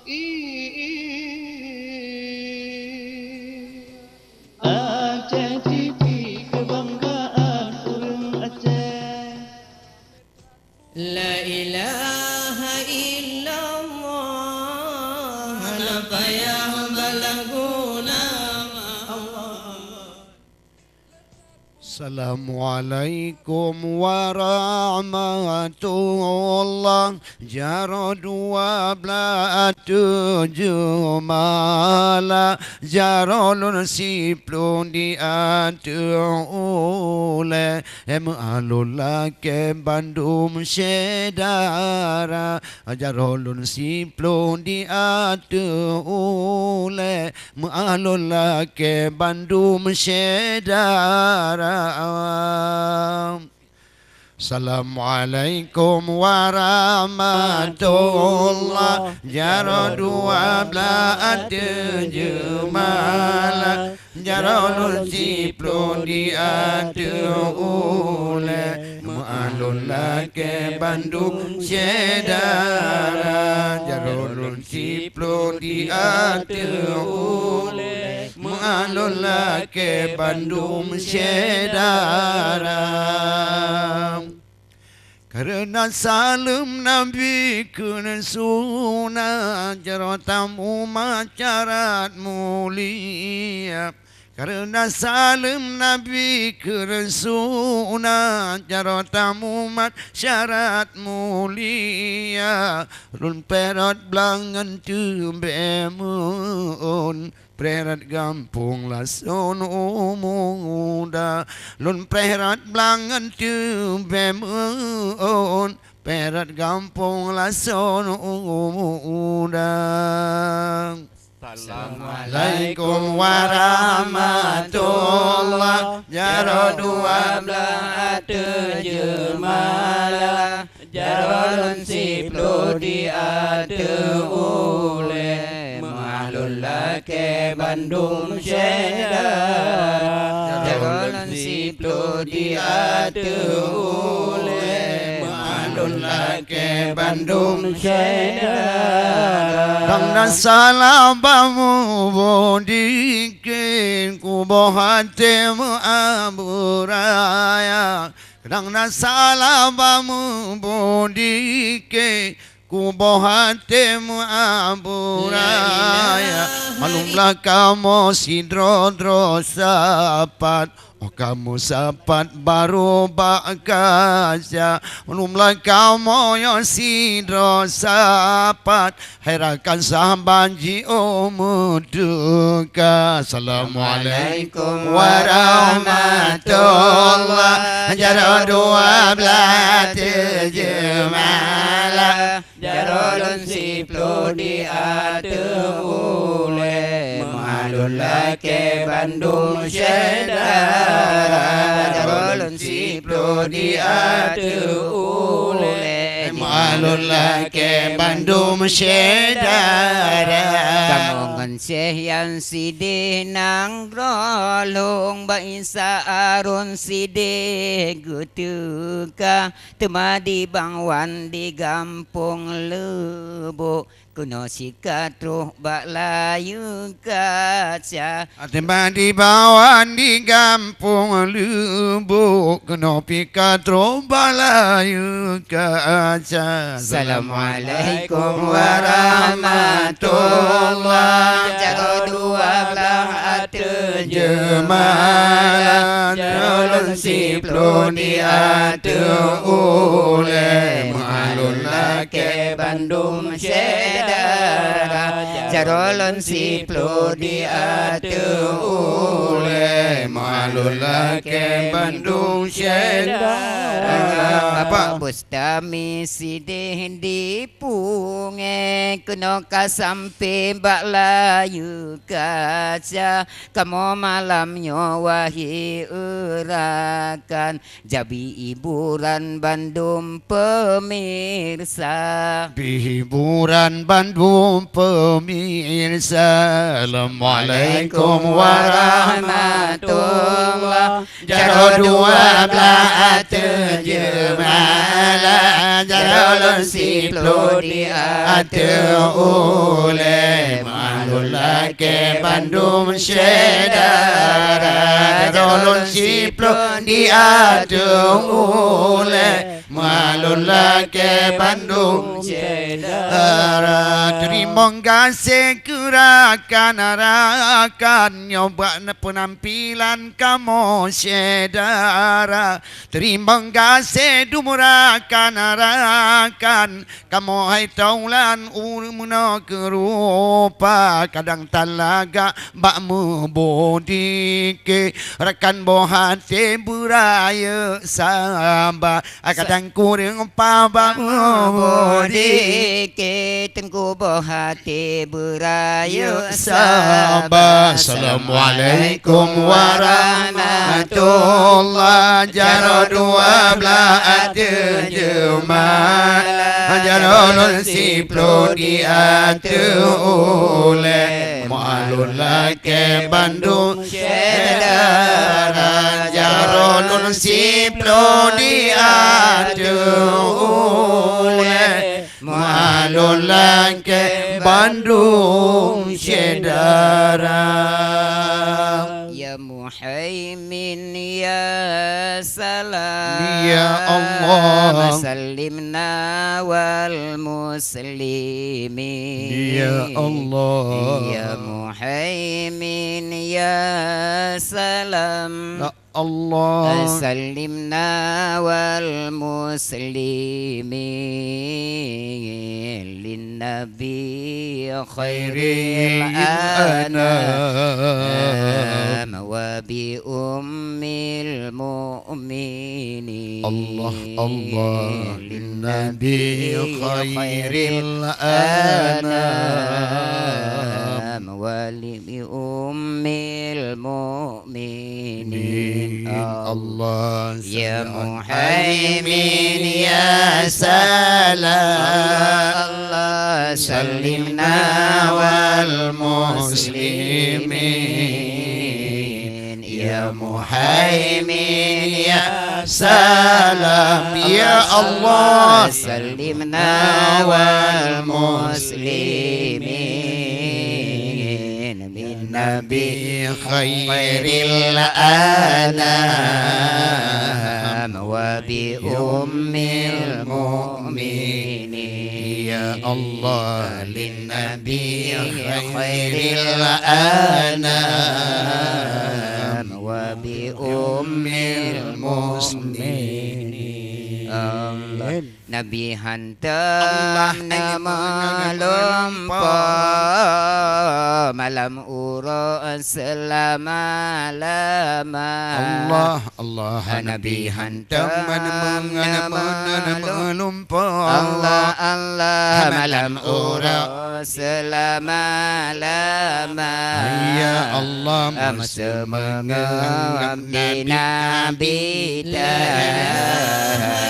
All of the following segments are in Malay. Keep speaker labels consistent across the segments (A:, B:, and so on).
A: Aceh TV kebanggaan urang Aceh.
B: La ilaha illallah la payah balaguna Allah.
C: Assalamualaikum warahmatullah. Jarod wabla tujuh mala jarolun siplun di ule alullah ke Bandung sedara jarolun siplun di ule alullah ke Bandung sedara. Assalamualaikum warahmatullah. Jaradu abla jumala jaradu siplun di ule mu'alullah ke Bandung sedara jaradu siplun di ule mu'alullah ke Bandung sedara. Karena salam Nabi kena sunnah jaratamu macarat mulia. Karena salam Nabi kena sunnah jaratamu macarat mulia. Run perat belangan tu bemun Prerat gampung lason muda lun prerat belangan tu bemun perat gampung lason muda. Assalamualaikum warahmatullah. Jaradu abla jemala jarodun siplu di ule mahlullah ke Bandung sedara jarodun siplu di ule mahlullah ke Bandung sedara. Karena salabamu bodikin kubo hatimu aburaya. Karena salabamu bodikin kubo hatimu aburaya. Malumlah kamu sidro-dro sapat. Oh kamu sapat baru bakasya. Malumlah kamu yang sidro sapat. Herakan sahabanji umuduka. Assalamualaikum warahmatullah. Jaradu abla jemala jarodun siplu di ule mahlullah ke Bandung sedara jarodun siplu di ule mahlullah ke Bandung sedara.
D: Kamongan sehyan sidih nang rolong baisa arun sidih gutuka temadi bangwan di gampung Lebo kuno sikatruh bak layu kaca
C: temadi bawan di gampung Lebo kuno pikatruh bak layu kaca.
D: Assalamualaikum warahmatullah. Jago dua belah
C: jemalan jalun siplu di ule mahlullah ke Bandung sedara jarolon siplu di ule mahlullah ke Bandung sedara.
D: Bapak Bustami sidih di punge kuno kasampe bak layu kaca kamu malamnya wahi urakan jabi hiburan Bandung pemil pemirsa.
C: Hiburan Bandung pemirsa. Assalamualaikum warahmatullahi. Jaro 12 terjemalah, jaro 10 di atur oleh makhluk laki Bandung sedara. Jaro 10 di atur oleh makhluk laki Bandung sedara. Terima kasih rakan-rakan nyoba penampilan kamu sedara. Terima kasih rakan-rakan kamu hai taulan urmuna kerupa kadang talaga bak membodike rekan bohate buraya sabar kadang kurang pabak
D: Bodike tengku bohati beraya
C: sabar. Assalamualaikum warahmatullahi. Jaro 12 terjemalah, jaro 10 di atur oleh makhluk laki Bandung sedara. Jaro 10 di atur oleh makhluk laki Bandung sedara.
D: Ya Muhaimin ya salam,
C: Ya Allah.
D: Salimna wal muslimin.
C: Ya Allah.
D: Ya Muhaimin ya salam,
C: Ya Allah.
D: Salimna wal muslimin. Linnabi khairil anam wa bi ummil mu'minin.
C: Allah Allah. Linnabi khairil anam
D: wa li ummil mu'minin.
C: Allah.
D: Ya Muhaimin
C: ya salam.
D: Allah
C: Salimna wal muslimin. Ya Muhaimin ya salam. Ya Allah.
D: Salimna wal muslimin. Bin
C: Nabi khairil anam
D: wa bi ummil mu'minin.
C: Ya Allah. Linnabi khairil anam
D: wa bi ummil
C: muslimin.
D: Allah. Nabi hantam nama lumpur malam ura selama-lama.
C: Allah Allah.
D: Nabi
C: hantam
D: hantam
C: nama lumpur.
D: Allah Allah malam ura selama-lama.
C: Ya Allah.
D: Semangat di Nabi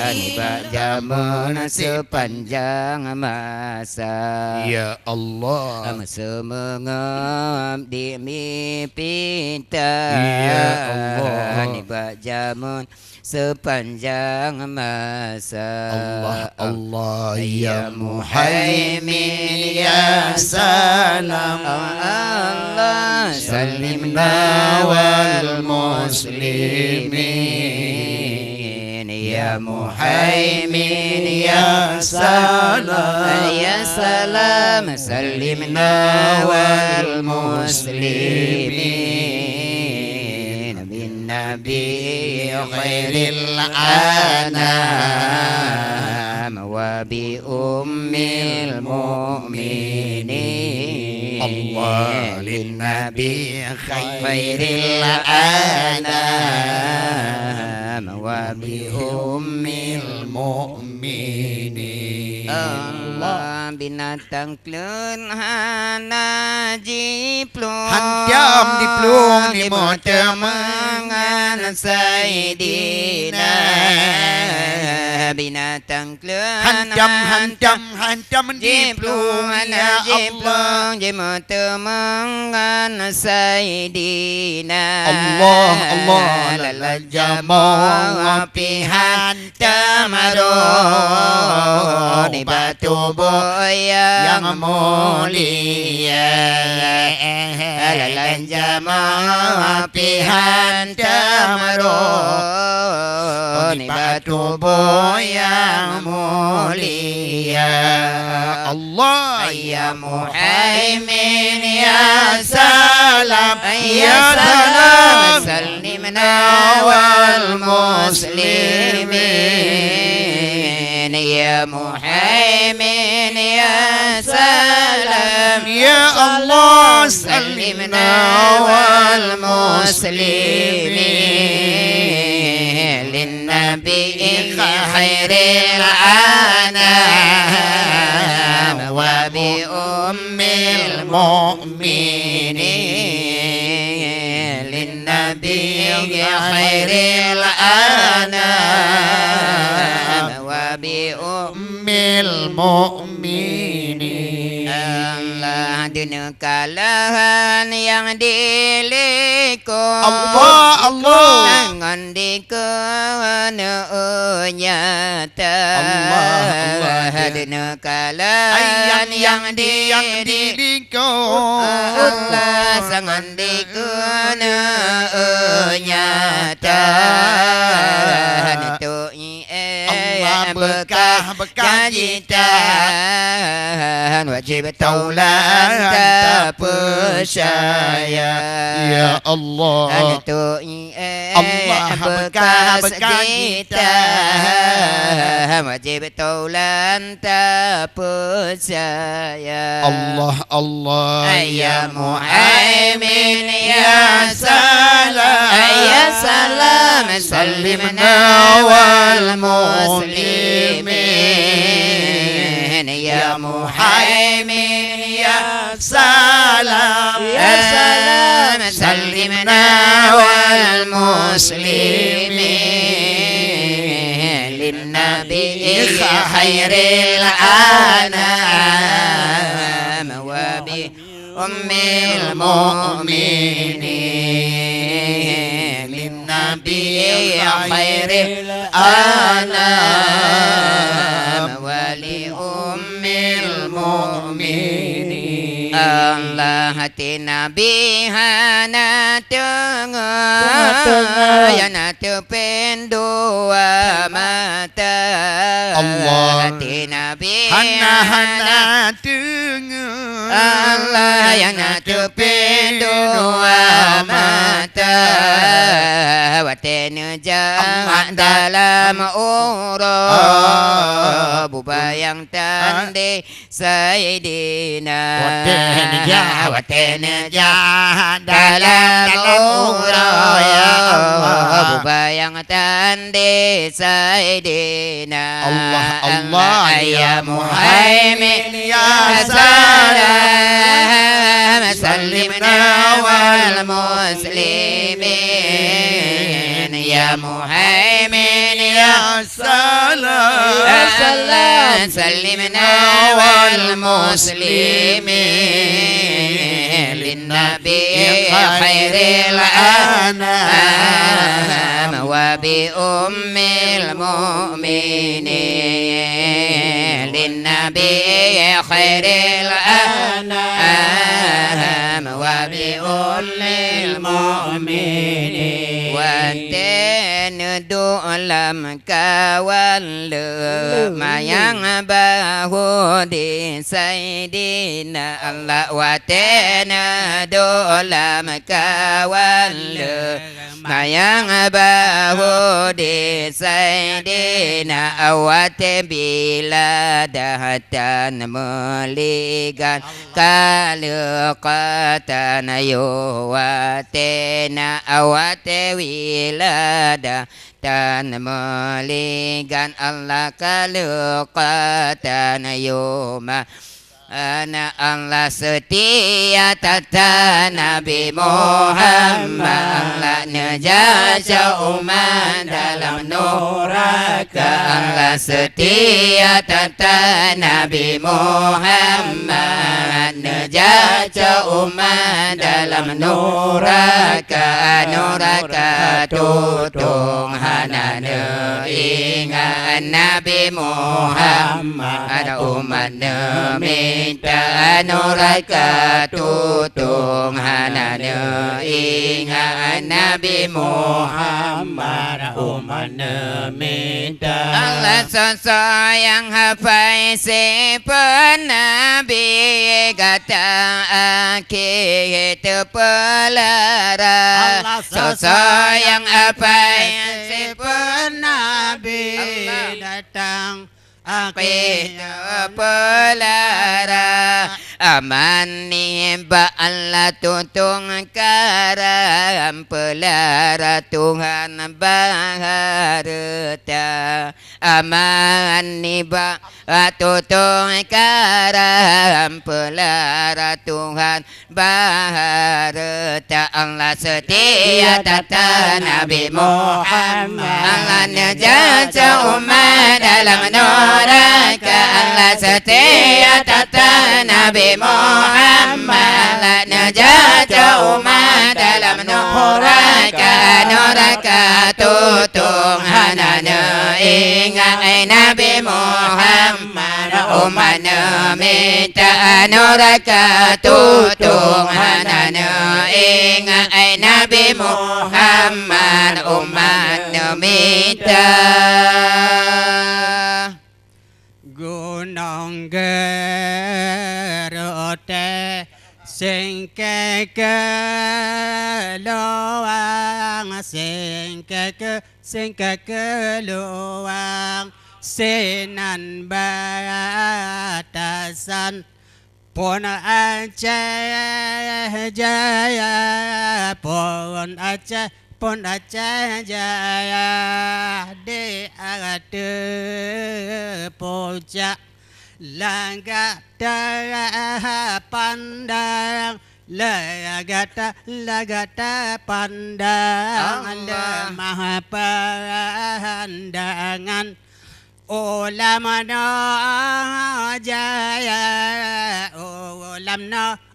D: tani berjaman sepanjang masa.
C: Ya Allah.
D: Semangat di mimpi
C: Ya Allah.
D: tani berjaman sepanjang masa.
C: Allah Allah.
D: Ya
C: Ya Muhaimin ya salam.
D: Allah
C: Salimna wal muslimin. Ya Muhaimin ya salam.
D: Ya salam. Salimna wal muslimin. Bin Nabi khairil anam wa bi ummil mu'minin.
C: Allah. Linnabi
D: khairil anam wa bi ummil
C: mu'minin.
D: Allah. binatang kelun hanaji plung
C: Hanjam di plung di
D: mangan Saidina binatang kelun
C: Hancam di plung ya Allah
D: mangan Saidina
C: Allah lalajamau pihan tamarun di batu yang mulia lalajamau pihan tamarun di batu yang mulia Allah ya Muhaimin ya salam ya salam salimna wal muslimin ya Muhaimin ya salam ya Allah salimna wal muslimin lin nabi khairil anam wa bi ummil mu'minin lin nabi khairil anam wa bi ummil mu'minin Allah dunia kalahan yang diliku
B: Allah
C: Jangan dikena nyata
B: Allah
C: dunia kalahan yang
B: diliku
C: Allah sangat dikena nyata itu
B: Allah bekah
C: kajitan wajib taulan tak percaya
B: ya Allah
C: itu
B: Allah
C: bekas kajitan wajib taulan tak percaya
B: Allah
C: ya Muhaimin ya salam ya salam salimna wal muslimin ya Muhaimin ya salam ya salam salimna wal muslimin lin nabi khairil anam wa bi ummil mu'minin lin nabi khairil anam wa li ummil mu'minin Allah hati Nabi hana tengah ya natu pendua mata
B: Allah
C: hati Nabi
B: hana tengah
C: Allah yang natu pendua mata watenu jamak dalam urut bubayang tande Sayyidina watenu jamak dalam urut bubayang tande Sayyidina
B: Allah
C: ya Muhaimin ya salam salimna wal muslimin ya Muhaimin ya salam salimna wal muslimin lin nabi khairil anam wa bi ummil mu'minin lin nabi khairil anam wa bi ummil mu'minin wa dalam kawan mayang bahu di Sayyidina Allah watena dalam kawan mayang bahu di Sayyidina awat bila dahatan meligan kalqatan yuwatena awat wilada dan muligan Allah kalukatan yuma Ana Allah setia tata Nabi Muhammad Allah ngejaga umat dalam neraka Allah setia tata Nabi Muhammad ngejaga umat dalam neraka neraka tutung hana ingat Nabi Muhammad ada umat Nabi minta neraka tutung hana ingat Nabi Muhammad umat minta Allah sayang hafai si penabi kata akhir terpelara sayang hafai si penabi datang Pita pelara amani ba Allah tutung karam pelara Tuhan baharta amani ba tutung karam pelara Tuhan baharta Allah setia tata Nabi Muhammad Allah ngejaga umat dalam neraka Allah setia tata Nabi Muhammad Allah ngejaga umat dalam neraka neraka tutung hana ingat Nabi Muhammad umat minta neraka tutung hana ingat Nabi Muhammad umat minta
D: gunung Gerote singke keluang singke keluang sinan batasan pun Aceh Jaya pun Aceh Jaya di ada puncak langgar pandang lagata pandang lemah pandangan ulama jaya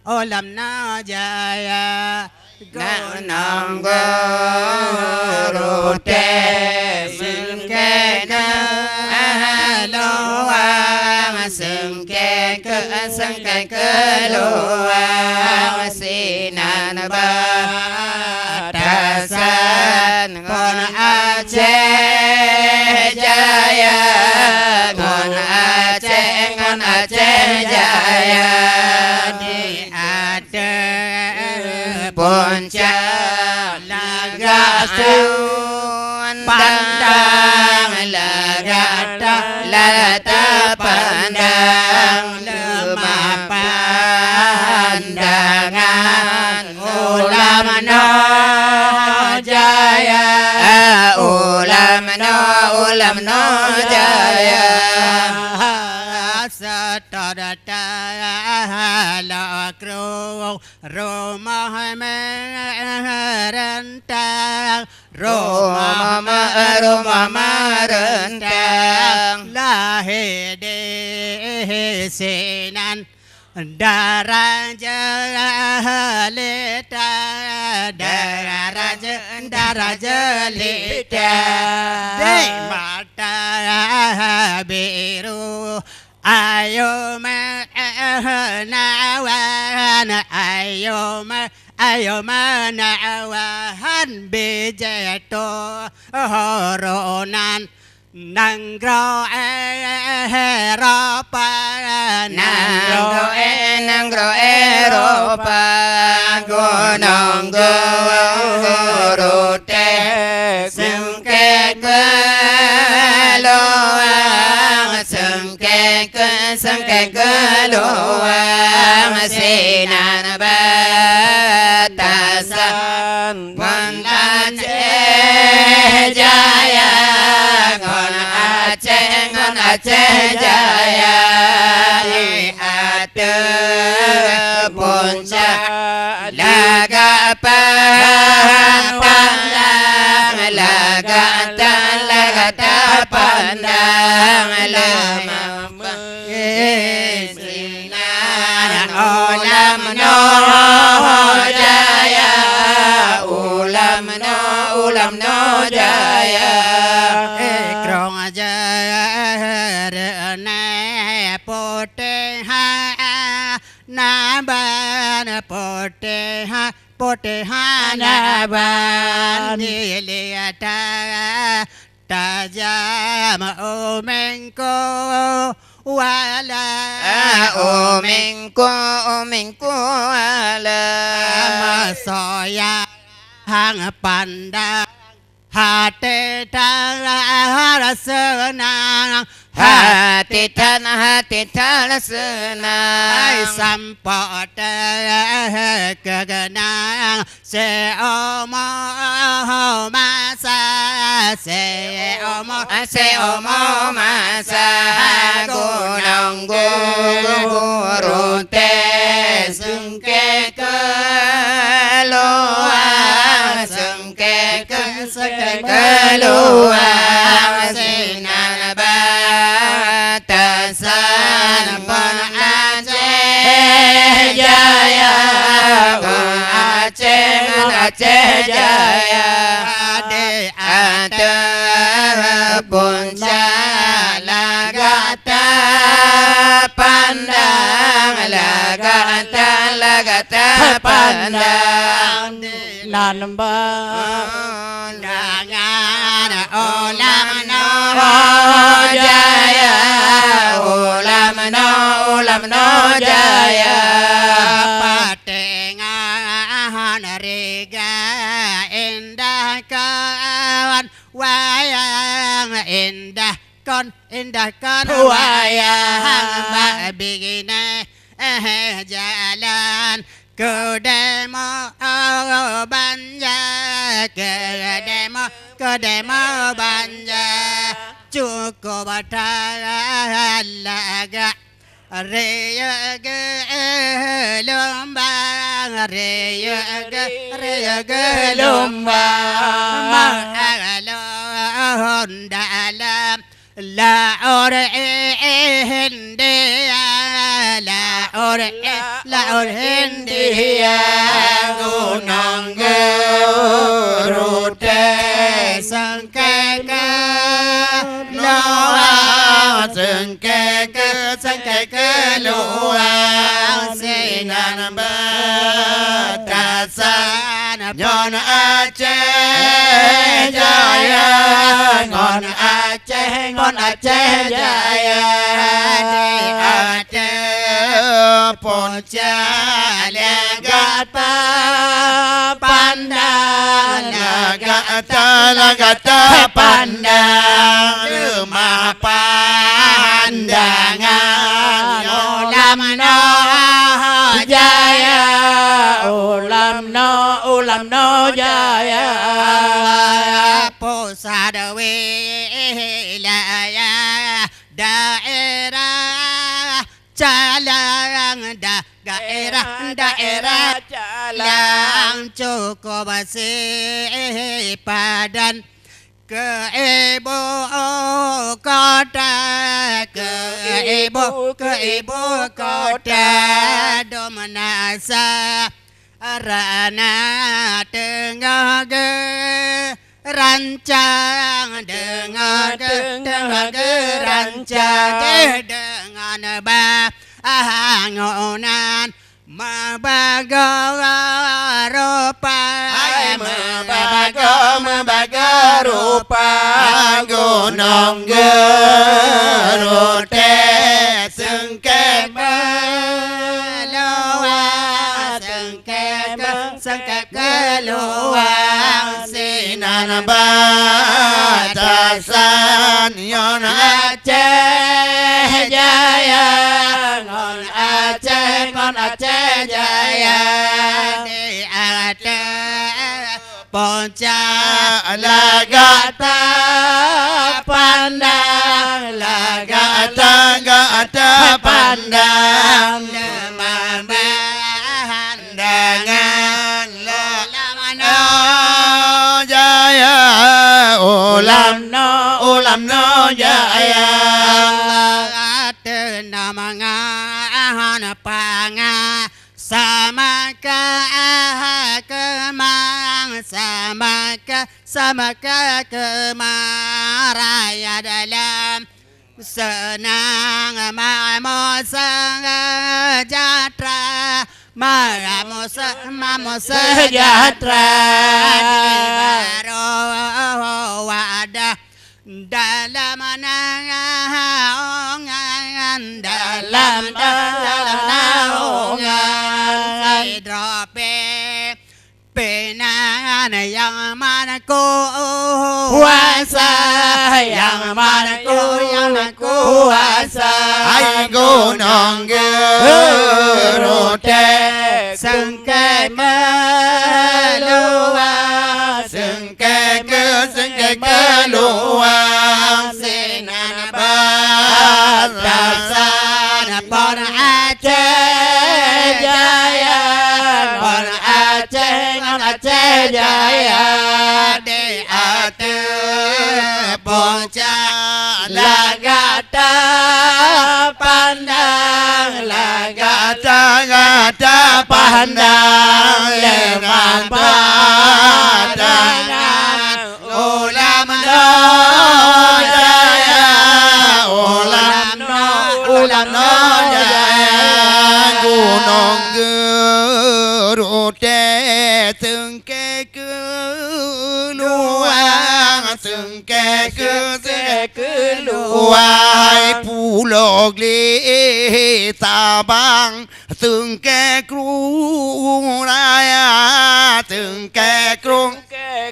D: ulam jaya
C: Nang Gerote singke keluang singke keluang sinan batasan ngon Aceh Jaya ngon Aceh Jaya di ada puncak lagasun pandang lagata pandang lemah pandangan ulama jaya ulam jaya
D: satadata lakru rumah merentang rumah merentang lahir di sinan daraja lita daraja lita di mata biru ayo menawan ayo menawan bejeto horonan Nangro Eropa
C: Nangro Eropa Gunung Gerote singke keluang singke keluang sinan batasan pun Aceh Jaya Aceh Jaya Ate Punca Laga Pandang Laga Pandang Lama Sinar Ulam No Jaya Ulam No Jaya
D: Krong Jarane Poteha Naban Poteha Naban Niliata Tajam Omenko Wala
C: Omenko Wala
D: Masoya Hang Pandang Hati Talasana
C: Hati tanah senang
D: Ai sampot kegenang seomo masa
C: Seomo masa gunung gurute sengke keluar sengke keluar sinar batasan pon Aceh Jaya Aceh Jaya Ate Punca Lagata Pandang Lagata Pandang
A: nan ba
D: Dangan Ulam No
C: Jaya Ulam No Jaya
D: Patengan Riga Indah kawan Wayang Indah kon wayang Babigina jalan Kedemo banja Kedemo banja Cukup talaga Raya gelombang Raya gelombang Mengalun dalam Laur India Laur India Gunung Gerute Sengke keluar Sengke keluar Sinan batasan Nyon Aceh Jaya Ngon Aceh Jaya Di Aceh Punca Lagata Pandang Lagata Pandang Rumah pandangan Ulam No Jaya
A: ulam no jaya
D: Pusat wilayah daerah Calang daerah Calang cukup sipadan ke ibu kota dominasa rana tengah rancang dengan rancang dengan bangunan membaga rupa gunung Gerute sengke keluar sinan batasan Yon Aceh Jaya Ngon Aceh Jaya Di Aceh Punca Lagata Pandang Lagata
B: gata pandang
D: Pandangan Lamana
B: jaya
A: Ulam no jaya
D: Tenamanga panga samaka kemang samaka kemaraya dalam senang mamo sejahtera mamo sejahtera baru wadah dalam naungan dalam naungan hidrope penan yang mana kuasa yang mana kuasa
B: ai gunung gerute
A: Sengkai meluas
B: sengke keluar
D: sinan batasan pon Aceh
A: Jaya
D: pon Aceh Jaya di atas puncak
A: Lagata pandang
B: gata pandang leman padangan
D: ulam
B: jaya ulam no jaya gunung gerute sengke keluar sengke keluar pulau gli Sabang sengke krung raya sengke krung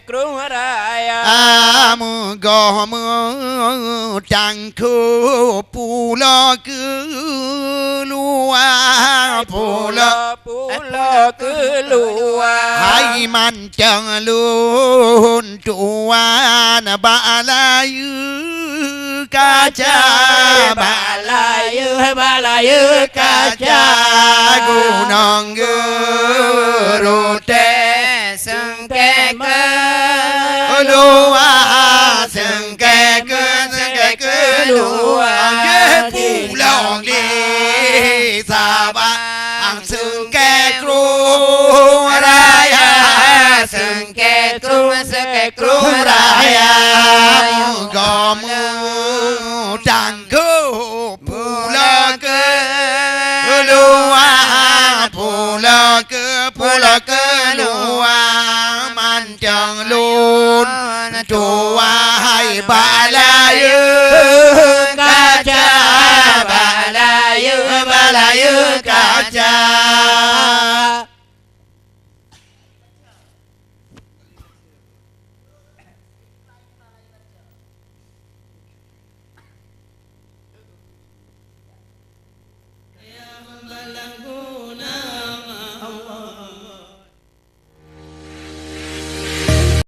A: Krung raya
B: mu cangku pulau keluar pulau
A: keluar
B: hai mancang lun tuan balayu kaca
A: balayu kaca
B: gunung gerute
A: sengke
B: keluar sengke keluar pulau di Sabang sengke krung raya
A: sengke krung
B: raya gomu tangku pulau keluar mancang lun tuai balayu kaca balayu kaca